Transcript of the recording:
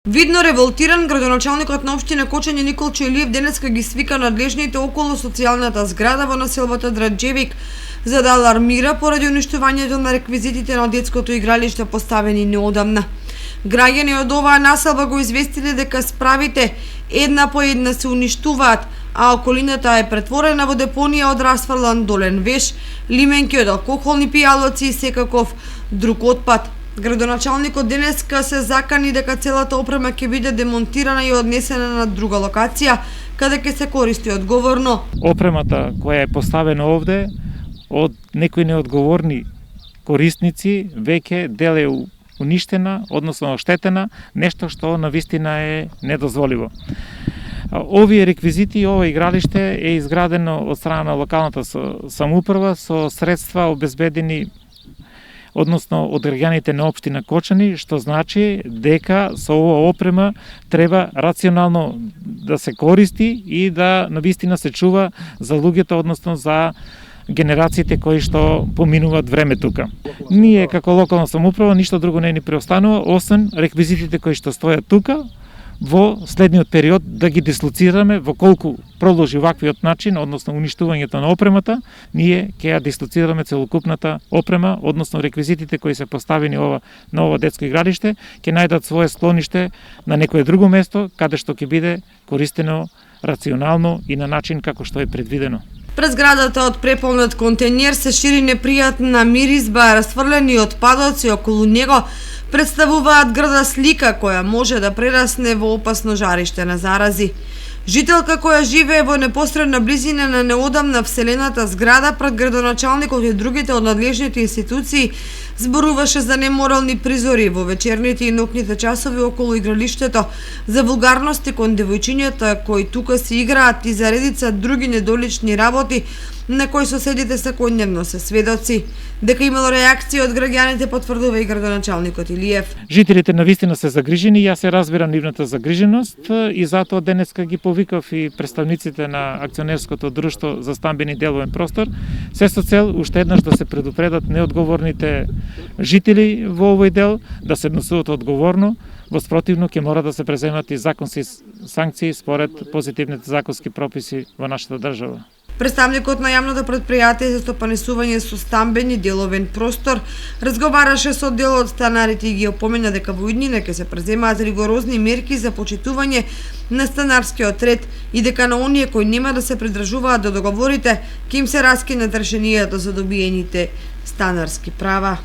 Видно револтиран, градоначалникот на општина Кочање Николчо Илиев денеска ги свика надлежните околу социјалната зграда во населбата Драџевик за да алармира поради уништувањето на реквизитите на детското игралиште поставени неодамна. Граѓани од оваа населба го известиле дека справите една по една се уништуваат, а околината е претворена во депонија од расфрлан долен веш, лименки од алкохолни пијалоци и секаков друг отпад. Градоначалникот денеска се закани дека целата опрема ќе биде демонтирана и однесена на друга локација, каде ќе се користи одговорно. Опремата која е поставена овде од некои неодговорни корисници веќе дел е уништена, односно оштетена, нешто што навистина е недозволиво. Овие реквизити, ова игралиште е изградено од страна на локалната самоуправа со средства обезбедени односно од граѓаните на општина Кочани, што значи дека со ова опрема треба рационално да се користи и да навистина се чува за луѓето, односно за генерациите кои што поминуваат време тука. Ние како локална самоуправа ништо друго не ни преостанува освен реквизитите кои што стојат тука во следниот период да ги дислоцираме во колку продолжи ваквиот начин, односно уништувањето на опремата, ние ќе ја дислоцираме целокупната опрема, односно реквизитите кои се поставени на ова детско игралиште, ќе најдат свое склониште на некое друго место, каде што ќе биде користено рационално и на начин како што е предвидено. Пред зградата од преполнет контејнер се шири непријатна миризба, расфрлени отпадоци околу него представуваат грда слика која може да прерасне во опасно жариште на зарази. Жителка која живее во непосредна близина на неодамна вселената зграда пред градоначалникот и другите од надлежните институции зборуваше за неморални призори во вечерните и ноќните часови околу игралиштето, за вулгарности кон девојчињата кои тука се играат и за редица други недолични работи на кои соседите секојдневно се сведоци. Дека имало реакција од граѓаните потврдува и градоначалникот Илиев. Жителите навистина се загрижени, јас се разбирам нивната загриженост и затоа денеска ги повикав и представниците на акционерското друштво за стамбени деловен простор, се со цел уште еднаш да се предупредат неодговорните жители во овој дел, да се однесуваат одговорно, во спротивно ќе мора да се преземат и законски санкции според позитивните законски прописи во нашата држава. Представникот на јавното претпријатие за стопанисување со стамбени деловен простор разговараше со дел од станарите и ги опомена дека во иднина ќе се преземаат ригорозни мерки за почитување на станарскиот ред и дека на оние кои нема да се придржуваат до договорите ќе им се раскинат решенијата за добиените станарски права.